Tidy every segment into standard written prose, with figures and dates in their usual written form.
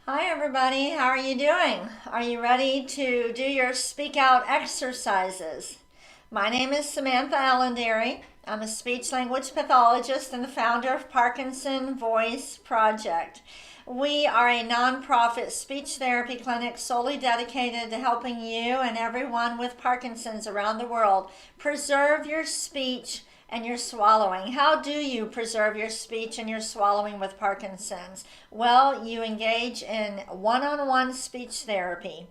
Hi everybody, how are you doing? Are you ready to do your speak out exercises? My name is Samantha Allenderry. I'm a speech language pathologist and the founder of Parkinson Voice Project. We are a nonprofit speech therapy clinic solely dedicated to helping you and everyone with Parkinson's around the world preserve your speech and your swallowing. How do you preserve your speech and your swallowing with Parkinson's? Well, you engage in one-on-one speech therapy,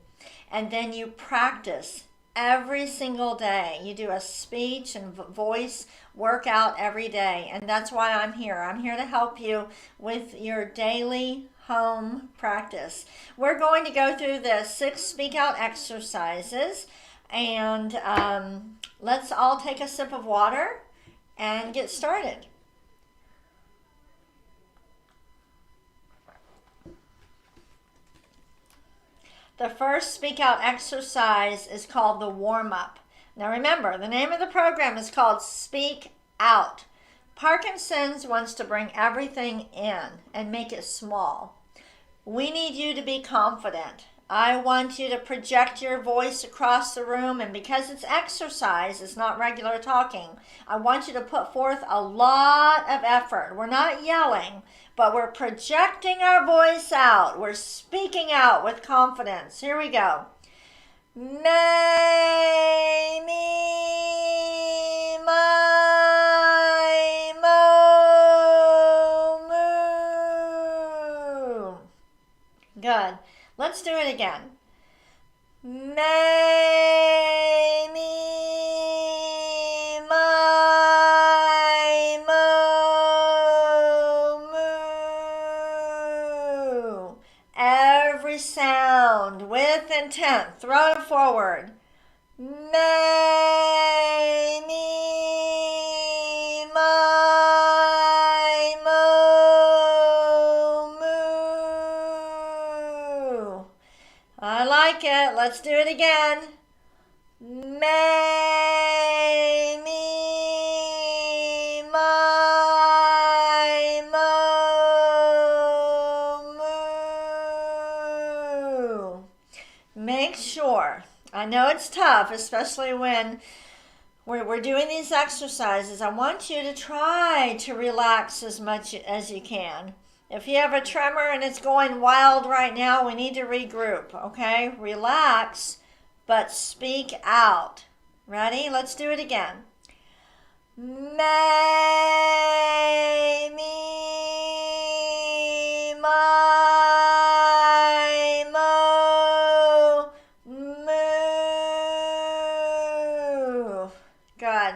and then you practice every single day. You do a speech and voice workout every day, and that's why I'm here. I'm here to help you with your daily home practice. We're going to go through the 6 speak out exercises, and let's all take a sip of water and get started. The first speak out exercise is called the warm-up. Now remember, the name of the program is called Speak Out. Parkinson's wants to bring everything in and make it small. We need you to be confident. I want you to project your voice across the room, and because it's exercise, it's not regular talking, I want you to put forth a lot of effort. We're not yelling, but we're projecting our voice out. We're speaking out with confidence. Here we go. May, me, my, mo, moo. Good. Let's do it again. May, me, my, mo, moo. Every sound with intent. Throw it forward. May, me, my, mo, moo. I like it. Let's do it again. May, me, my, mo, moo. Make sure. I know it's tough, especially when we're doing these exercises. I want you to try to relax as much as you can. If you have a tremor and it's going wild right now, we need to regroup, okay? Relax, but speak out. Ready? Let's do it again. May, me, my, mo, moo. Good.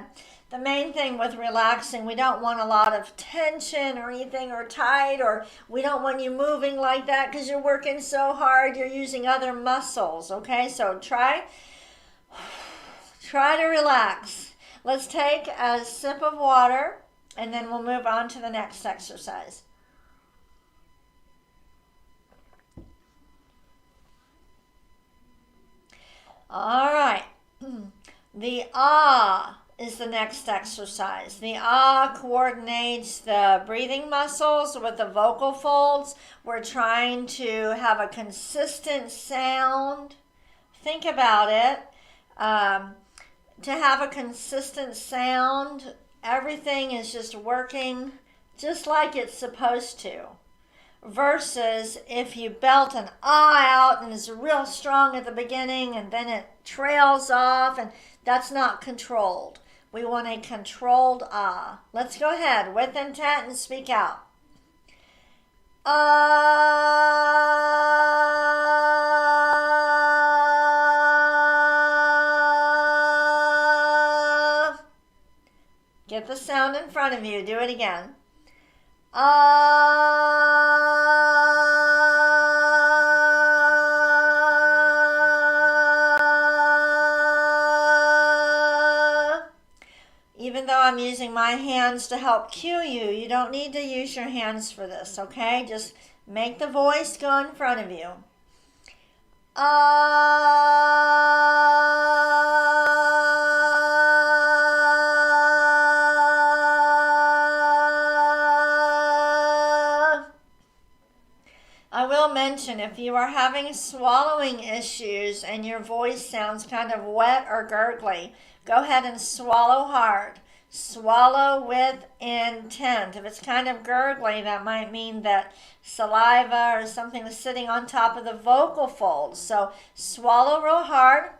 The main thing with relaxing, we don't want a lot of tension or anything or tight, or we don't want you moving like that because you're working so hard, you're using other muscles, okay? So try to relax. Let's take a sip of water and then we'll move on to the next exercise. All right. The ah is the next exercise. The ah coordinates the breathing muscles with the vocal folds. We're trying to have a consistent sound. Think about it. To have a consistent sound, everything is just working just like it's supposed to. Versus if you belt an ah out and it's real strong at the beginning and then it trails off, and that's not controlled. We want a controlled ah. Let's go ahead with intent and speak out. Ah. Get the sound in front of you. Do it again. Even though I'm using my hands to help cue you, you don't need to use your hands for this, okay? Just make the voice go in front of you. I will mention if you are having swallowing issues and your voice sounds kind of wet or gurgly, go ahead and swallow hard. Swallow with intent. If it's kind of gurgly, that might mean that saliva or something is sitting on top of the vocal folds. So swallow real hard.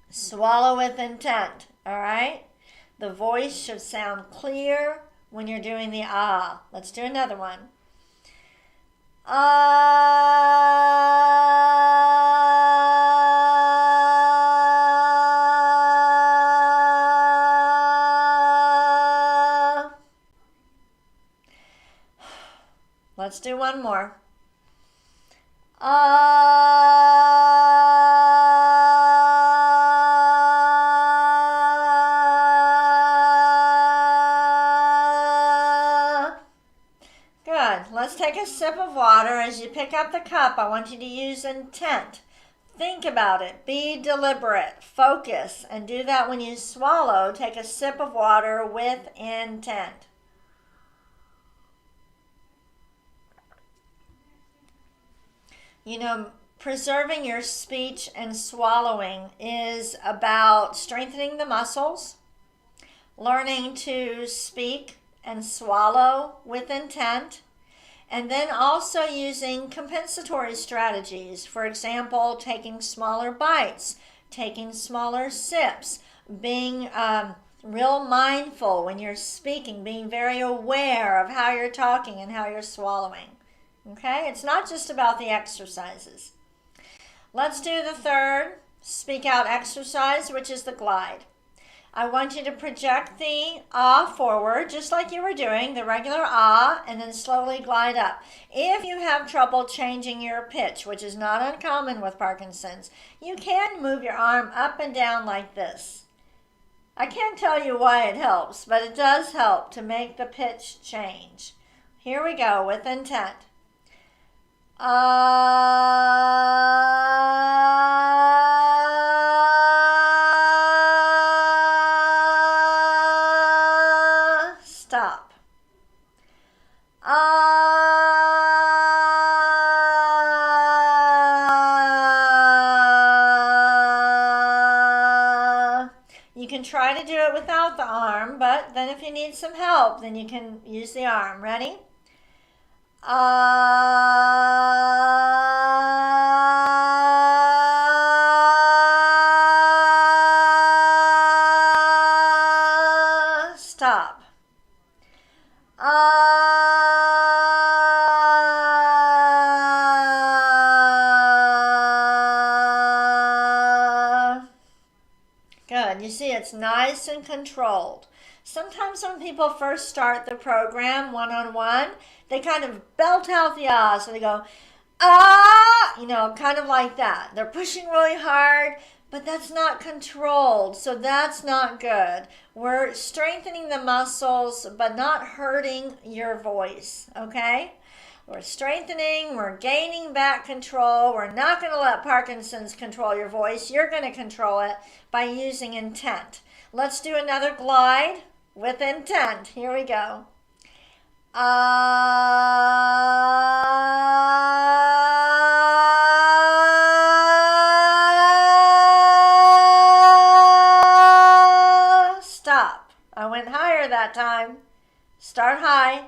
Swallow with intent, all right? The voice should sound clear when you're doing the ah. Let's do another one. Ah. Let's do one more. Good. Let's take a sip of water. As you pick up the cup, I want you to use intent. Think about it. Be deliberate. Focus. And do that when you swallow. Take a sip of water with intent. You know, preserving your speech and swallowing is about strengthening the muscles, learning to speak and swallow with intent, and then also using compensatory strategies. For example, taking smaller bites, taking smaller sips, being real mindful when you're speaking, being very aware of how you're talking and how you're swallowing. Okay, it's not just about the exercises. Let's do the third speak out exercise, which is the glide. I want you to project the ah forward, just like you were doing, the regular ah, and then slowly glide up. If you have trouble changing your pitch, which is not uncommon with Parkinson's, you can move your arm up and down like this. I can't tell you why it helps, but it does help to make the pitch change. Here we go with intent. Stop. You can try to do it without the arm, but then if you need some help, then you can use the arm. Ready? Stop. Good. You see, it's nice and controlled. Sometimes when people first start the program one-on-one, they kind of belt out the ah, so they go, ah, kind of like that. They're pushing really hard, but that's not controlled, so that's not good. We're strengthening the muscles, but not hurting your voice, okay? We're strengthening, we're gaining back control. We're not going to let Parkinson's control your voice. You're going to control it by using intent. Let's do another glide with intent. Here we go. Stop. I went higher that time. Start high.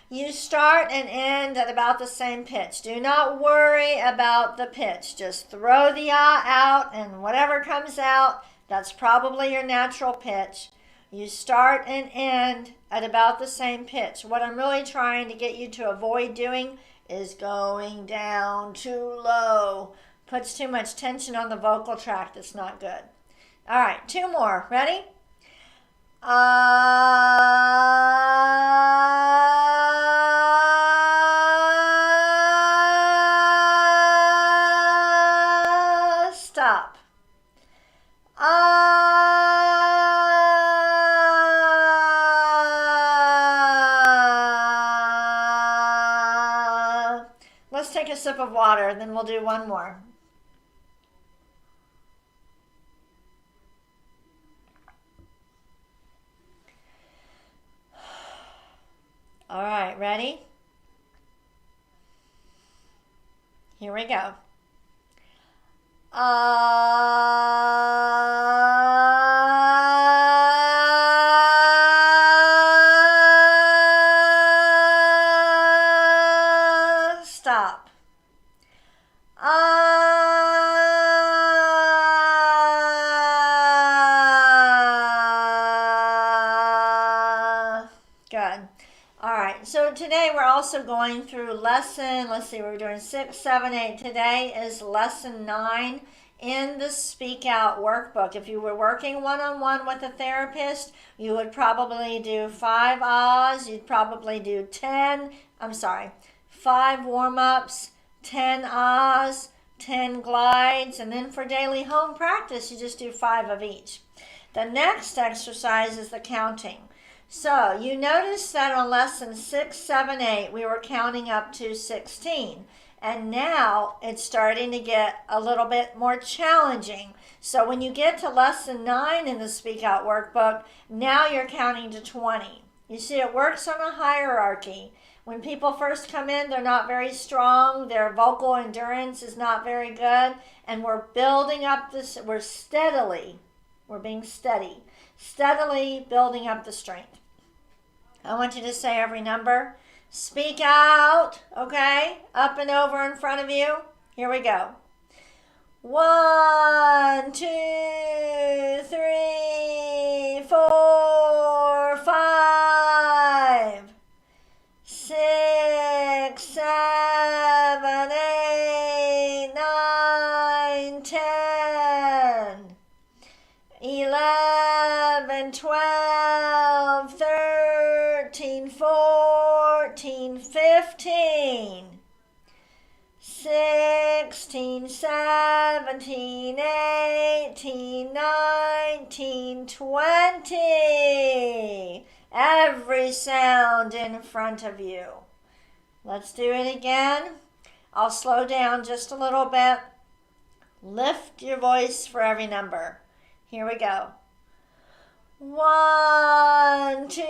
You start and end at about the same pitch. Do not worry about the pitch. Just throw the ah out, and whatever comes out, that's probably your natural pitch. You start and end at about the same pitch. What I'm really trying to get you to avoid doing is going down too low. Puts too much tension on the vocal tract. That's not good. All right, two more. Ready? Stop. Let's take a sip of water, then we'll do one more. ready? Here we go. Stop. Good. All right, so today we're also going through lesson, let's see, we're doing 6, 7, 8. Today is lesson 9 in the Speak Out workbook. If you were working one-on-one with a therapist, you would probably do 5 ahs, you'd probably do 5 warm-ups, 10 ahs, 10 glides, and then for daily home practice, you just do 5 of each. The next exercise is the counting. So you notice that on lesson 6, 7, 8, we were counting up to 16. And now it's starting to get a little bit more challenging. So when you get to lesson 9 in the Speak Out workbook, now you're counting to 20. You see, it works on a hierarchy. When people first come in, they're not very strong. Their vocal endurance is not very good. And we're building up this, we're being steadily building up the strength. I want you to say every number. Speak out, okay? Up and over in front of you. Here we go. 1, 2, 3, 4, 5, 6, 7, 8, 9, 10, 11, 12, 13, 14, 15, 16, 17, 18, 19, 20. Every sound in front of you. Let's do it again. I'll slow down just a little bit. Lift your voice for every number. Here we go. 1, 2,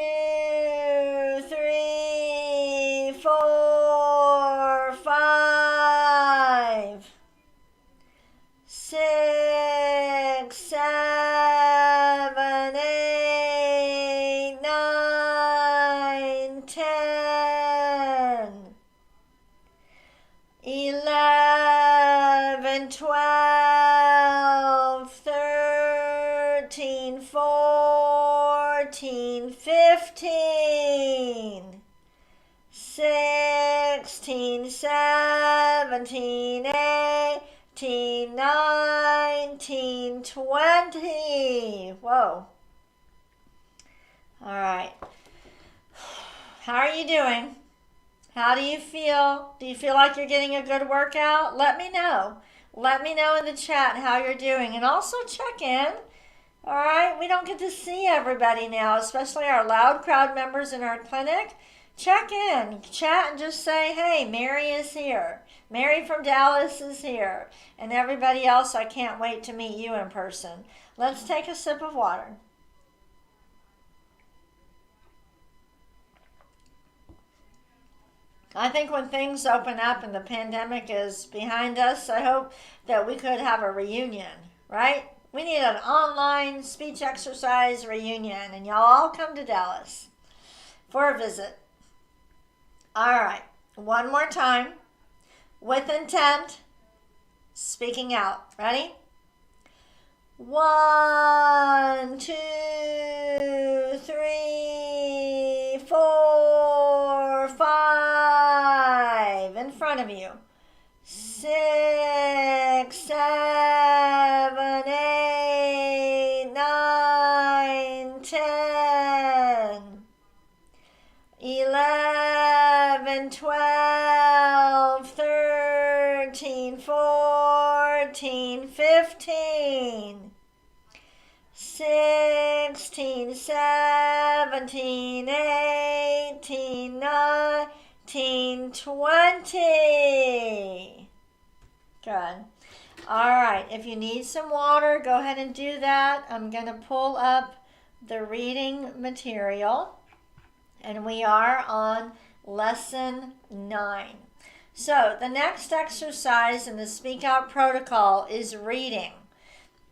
3, 4, 5, 6, 7, 8, 9, 10, 11, 12, 13, 14, 15, 16, 17, 18, 19, 20. Whoa. All right. How are you doing? How do you feel? Do you feel like you're getting a good workout? Let me know. Let me know in the chat how you're doing. And also check in. All right, we don't get to see everybody now, especially our loud crowd members in our clinic. Check in, chat, and just say, hey, Mary is here. Mary from Dallas is here. And everybody else, I can't wait to meet you in person. Let's take a sip of water. I think when things open up and the pandemic is behind us, I hope that we could have a reunion, right? We need an online speech exercise reunion, and y'all all come to Dallas for a visit. All right, one more time. With intent, speaking out. Ready? 1, 2, 3, 4, 5. In front of you. 6, 7, 8, 9, 10, 11, 12, 13, 14, 15, 16, 17, 18, 19, 20. Good. All right, if you need some water, go ahead and do that. I'm going to pull up the reading material, and we are on Lesson 9. So the next exercise in the Speak Out protocol is reading.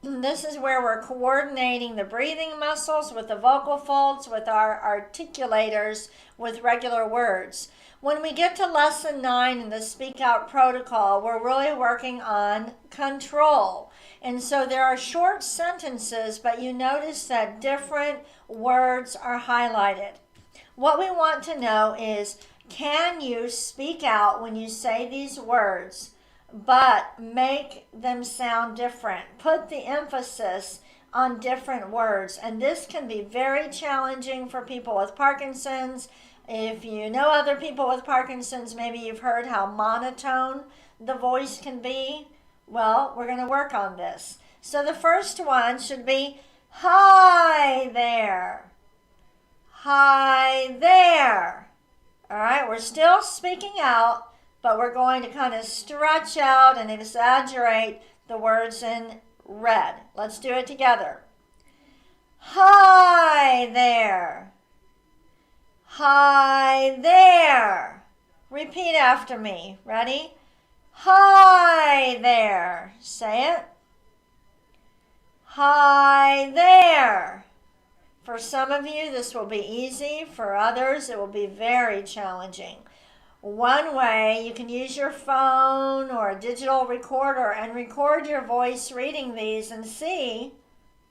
This is where we're coordinating the breathing muscles with the vocal folds, with our articulators, with regular words. When we get to lesson 9 in the Speak Out protocol, we're really working on control. And so there are short sentences, but you notice that different words are highlighted. What we want to know is, can you speak out when you say these words, but make them sound different? Put the emphasis on different words. And this can be very challenging for people with Parkinson's. If you know other people with Parkinson's, maybe you've heard how monotone the voice can be. Well, we're going to work on this. So the first one should be, hi there. Hi there. All right, we're still speaking out, but we're going to kind of stretch out and exaggerate the words in red. Let's do it together. Hi there. Hi there. Repeat after me. Ready? Hi there. Say it. Hi there. For some of you, this will be easy. For others, it will be very challenging. One way, you can use your phone or a digital recorder and record your voice reading these and see,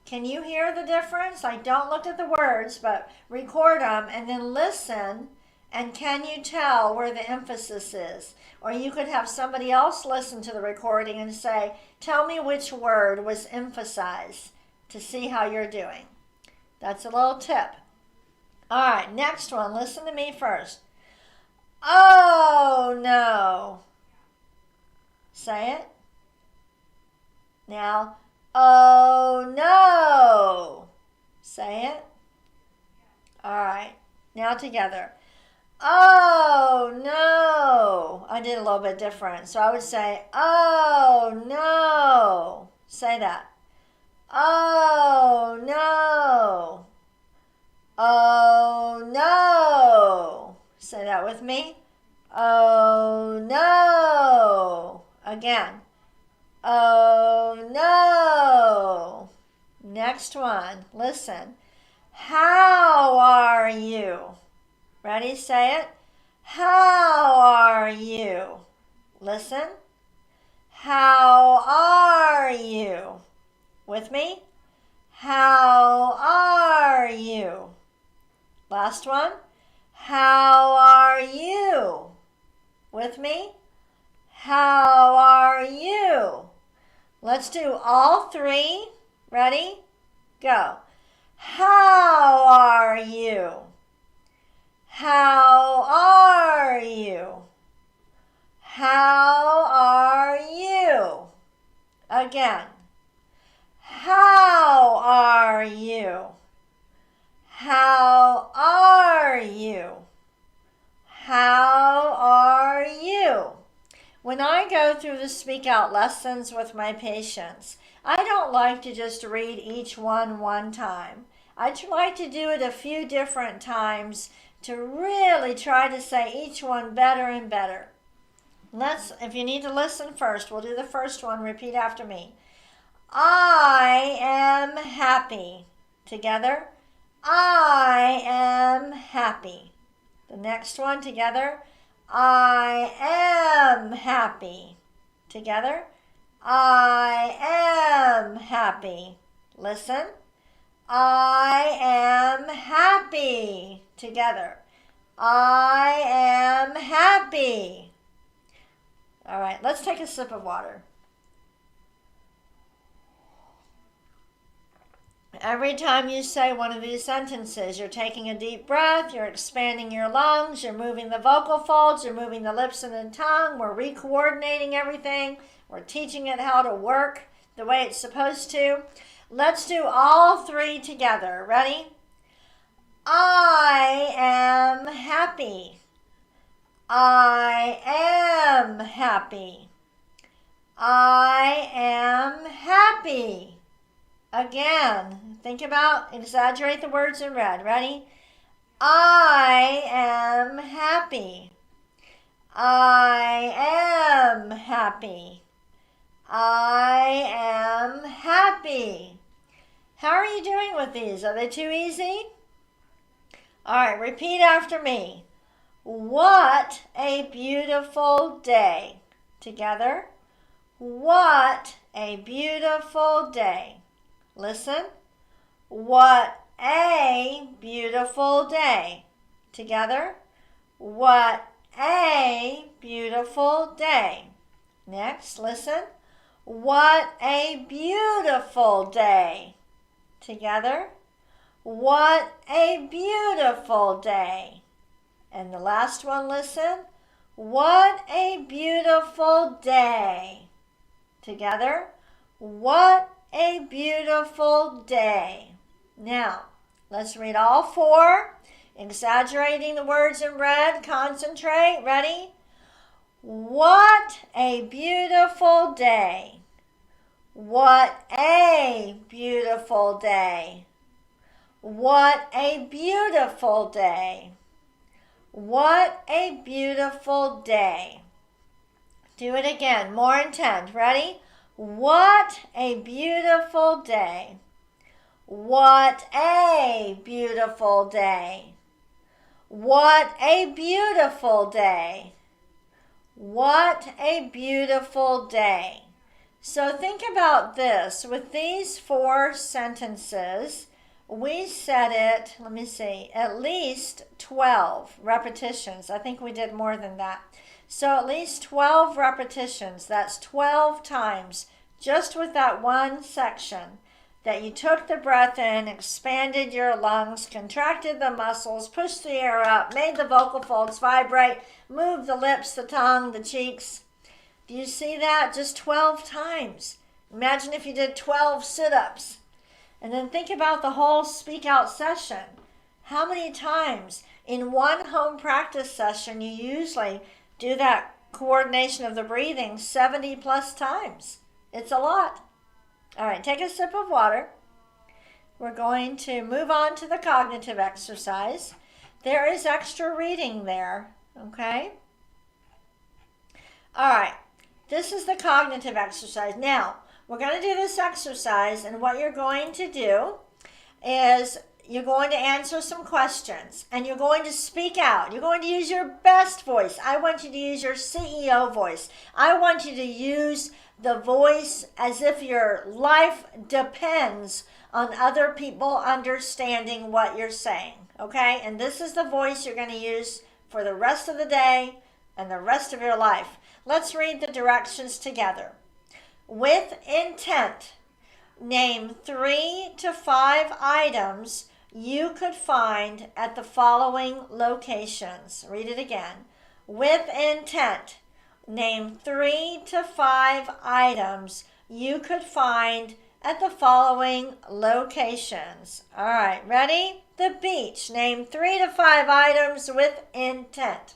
can you hear the difference? Like, don't look at the words, but record them and then listen, and can you tell where the emphasis is? Or you could have somebody else listen to the recording and say, tell me which word was emphasized, to see how you're doing. That's a little tip. All right, next one. Listen to me first. Oh, no. Say it. Now, oh, no. Say it. All right, now together. Oh, no. I did a little bit different. So I would say, oh, no. Say that. Oh, no. Oh, no. Say that with me. Oh, no. Again. Oh, no. Next one. Listen. How are you? Ready? Say it. How are you? Listen. How are you? With me? How are you? Last one. How are you? With me? How are you? Let's do all three. Ready? Go. How are you? How are you? How are you? Again. How are you? How are you? How are you? When I go through the Speak Out lessons with my patients, I don't like to just read each one time. I like to do it a few different times to really try to say each one better and better. If you need to listen first, we'll do the first one. Repeat after me. I am happy. Together. I am happy. The next one together. I am happy. Together. I am happy. Listen. I am happy. Together. I am happy. All right, let's take a sip of water. Every time you say one of these sentences, you're taking a deep breath, you're expanding your lungs, you're moving the vocal folds, you're moving the lips and the tongue, we're re-coordinating everything, we're teaching it how to work the way it's supposed to. Let's do all three together. Ready? I am happy. I am happy. I am happy. Again, exaggerate the words in red. Ready? I am happy. I am happy. I am happy. How are you doing with these? Are they too easy? All right, repeat after me. What a beautiful day. Together. What a beautiful day. Listen. What a beautiful day. Together. What a beautiful day. Next, listen. What a beautiful day. Together. What a beautiful day. And the last one, listen. What a beautiful day. Together. What a beautiful day. Now, let's read all four. Exaggerating the words in red. Concentrate. Ready? What a beautiful day. What a beautiful day. What a beautiful day. What a beautiful day. Do it again. More intent. Ready? What a beautiful day. What a beautiful day. What a beautiful day. What a beautiful day. So think about this. With these four sentences, we said it, let me see, at least 12 repetitions. I think we did more than that. So at least 12 repetitions. That's 12 times just with that one section that you took the breath in, expanded your lungs, contracted the muscles, pushed the air up, made the vocal folds vibrate, moved the lips, the tongue, the cheeks. Do you see that? Just 12 times. Imagine if you did 12 sit-ups. And then think about the whole speak out session. How many times in one home practice session you usually do that coordination of the breathing 70 plus times? It's a lot. All right, take a sip of water. We're going to move on to the cognitive exercise. There is extra reading there, okay? All right, this is the cognitive exercise. Now, we're going to do this exercise, and what you're going to do is you're going to answer some questions, and you're going to speak out. You're going to use your best voice. I want you to use your CEO voice. I want you to use the voice as if your life depends on other people understanding what you're saying, okay? And this is the voice you're going to use for the rest of the day and the rest of your life. Let's read the directions together. With intent, name 3 to 5 items you could find at the following locations. Read it again. With intent, name 3 to 5 items you could find at the following locations. All right, ready? The beach. Name 3 to 5 items with intent.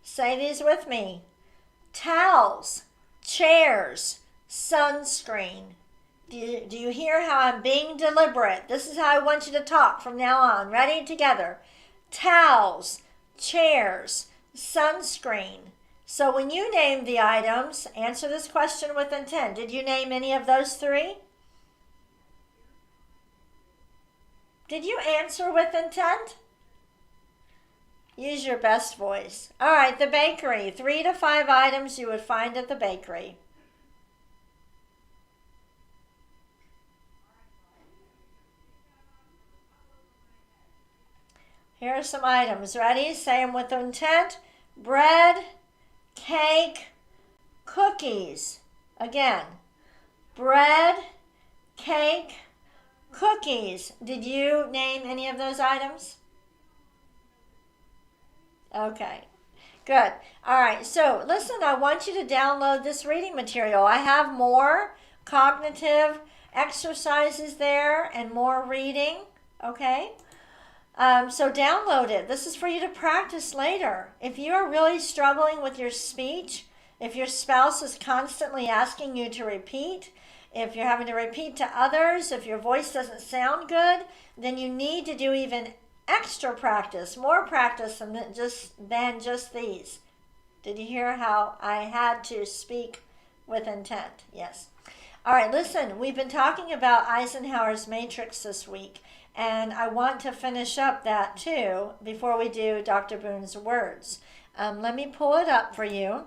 Say these with me. Towels, chairs, sunscreen. Do you hear how I'm being deliberate? This is how I want you to talk from now on. Ready? Together. Towels, chairs, sunscreen. So when you name the items, answer this question with intent. Did you name any of those 3? Did you answer with intent? Use your best voice. All right, the bakery. 3 to 5 items you would find at the bakery. Here are some items. Ready? Say them with intent. Bread, cake, cookies. Again, bread, cake, cookies. Did you name any of those items? Okay, good. All right, so listen, I want you to download this reading material. I have more cognitive exercises there and more reading, okay? So download it. This is for you to practice later. If you are really struggling with your speech, If your spouse is constantly asking you to repeat, if you're having to repeat to others, if your voice doesn't sound good, then you need to do even extra practice, more practice than just these. Did you hear how I had to speak with intent? Yes. All right, listen, we've been talking about Eisenhower's Matrix this week, and I want to finish up that too before we do Dr. Boone's words. Let me pull it up for you.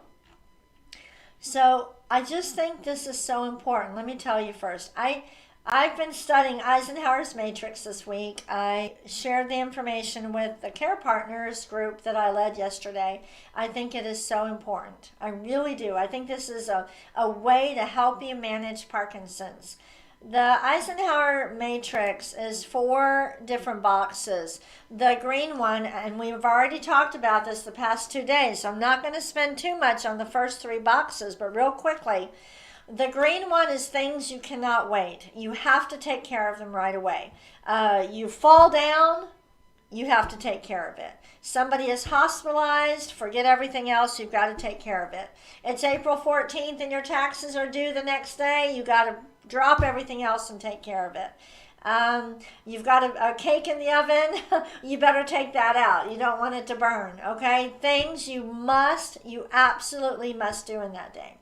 So I just think this is so important. Let me tell you first. I've been studying Eisenhower's Matrix this week. I shared the information with the Care Partners group that I led yesterday. I think it is so important. I really do. I think this is a way to help you manage Parkinson's. The Eisenhower Matrix is 4 different boxes. The green one, and we've already talked about this the past 2 days, so I'm not going to spend too much on the first 3 boxes, but real quickly, the green one is things you cannot wait. You have to take care of them right away. You fall down, you have to take care of it. Somebody is hospitalized, forget everything else, you've got to take care of it. It's April 14th and your taxes are due the next day, you got to drop everything else and take care of it. You've got a cake in the oven, you better take that out. You don't want it to burn, okay? Things you absolutely must do in that day.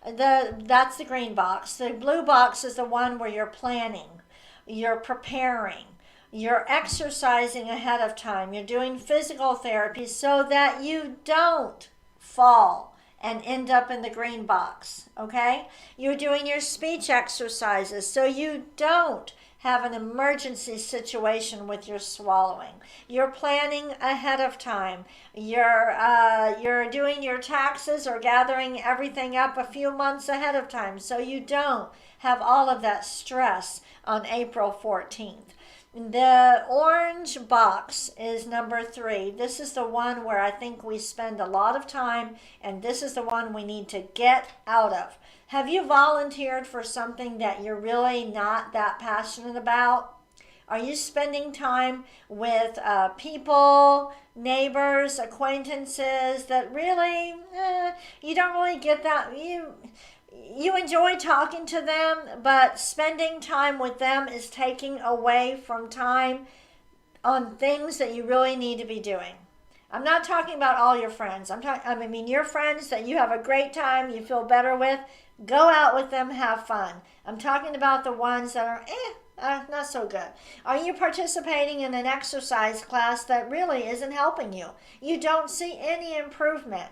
That's the green box. The blue box is the one where you're planning, you're preparing, you're exercising ahead of time, you're doing physical therapy so that you don't fall and end up in the green box, okay? You're doing your speech exercises so you don't have an emergency situation with your swallowing. You're planning ahead of time. You're doing your taxes or gathering everything up a few months ahead of time so you don't have all of that stress on April 14th. The orange box is number 3. This is the one where I think we spend a lot of time, and this is the one we need to get out of. Have you volunteered for something that you're really not that passionate about? Are you spending time with people, neighbors, acquaintances that really, you don't really get that, you enjoy talking to them, but spending time with them is taking away from time on things that you really need to be doing. I'm not talking about all your friends. I mean your friends that you have a great time, you feel better with, go out with them, have fun. I'm talking about the ones that are not so good. Are you participating in an exercise class that really isn't helping you? You don't see any improvement.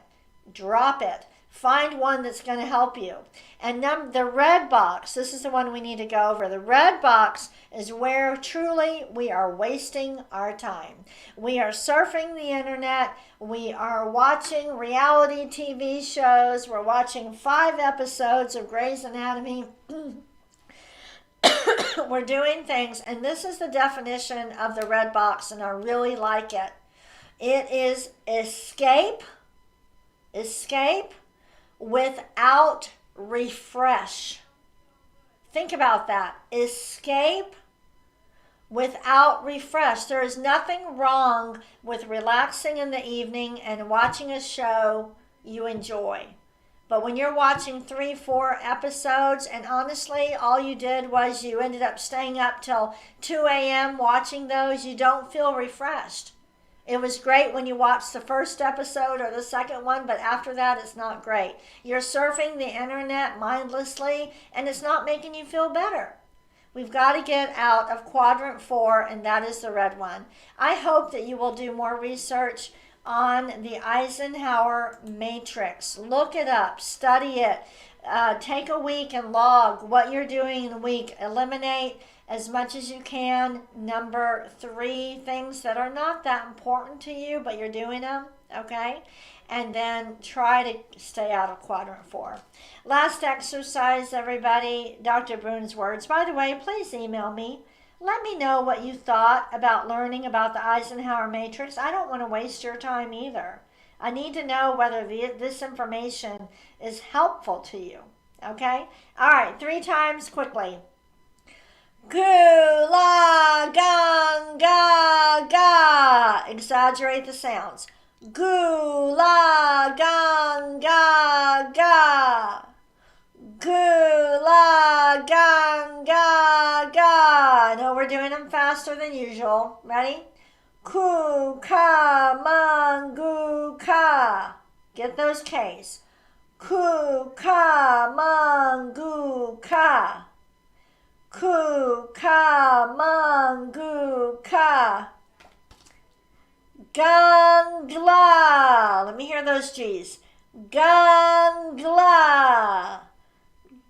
Drop it. Find one that's going to help you. And the red box, this is the one we need to go over. The red box is where truly we are wasting our time. We are surfing the internet. We are watching reality TV shows. We're watching 5 episodes of Grey's Anatomy. We're doing things, and this is the definition of the red box, and I really like it. It is escape without refresh. Think about that. Escape without refresh. There is nothing wrong with relaxing in the evening and watching a show you enjoy. But when you're watching 3, 4 episodes, and honestly, all you did was you ended up staying up till 2 a.m. watching those, you don't feel refreshed. It was great when you watched the first episode or the second one, but after that, it's not great. You're surfing the internet mindlessly, and it's not making you feel better. We've got to get out of quadrant 4, and that is the red one. I hope that you will do more research on the Eisenhower Matrix. Look it up, study it. Take a week and log what you're doing in a week. Eliminate as much as you can. Number 3, things that are not that important to you, but you're doing them, okay? And then try to stay out of quadrant 4. Last exercise, everybody, Dr. Boone's words. By the way, please email me. Let me know what you thought about learning about the Eisenhower Matrix. I don't want to waste your time either. I need to know whether this information is helpful to you, okay? All right, 3 times quickly. Gu la gang ga ga. Exaggerate the sounds. Gu la gang ga ga. doing them faster than usual. Ready? Ku, ka, mangu, ka. Get those K's. Ku, ka, mangu, ka. Ku, ka, mangu, ka. Gangla. Let me hear those G's. Gangla.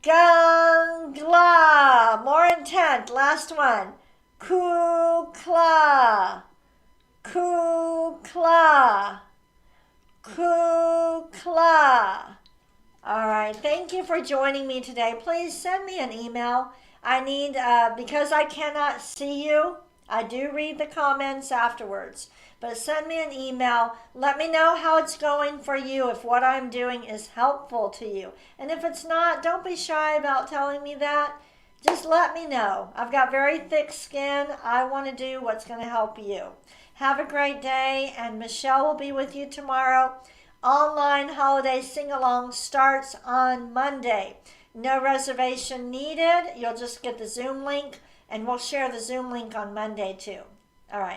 Gangla. More intent. Last one. Kukla. Kukla. Kukla. All right. Thank you for joining me today. Please send me an email. I need, because I cannot see you, I do read the comments afterwards. But send me an email. Let me know how it's going for you, if what I'm doing is helpful to you. And if it's not, don't be shy about telling me that. Just let me know. I've got very thick skin. I want to do what's going to help you. Have a great day, and Michelle will be with you tomorrow. Online holiday sing-along starts on Monday. No reservation needed. You'll just get the Zoom link, and we'll share the Zoom link on Monday too. All right.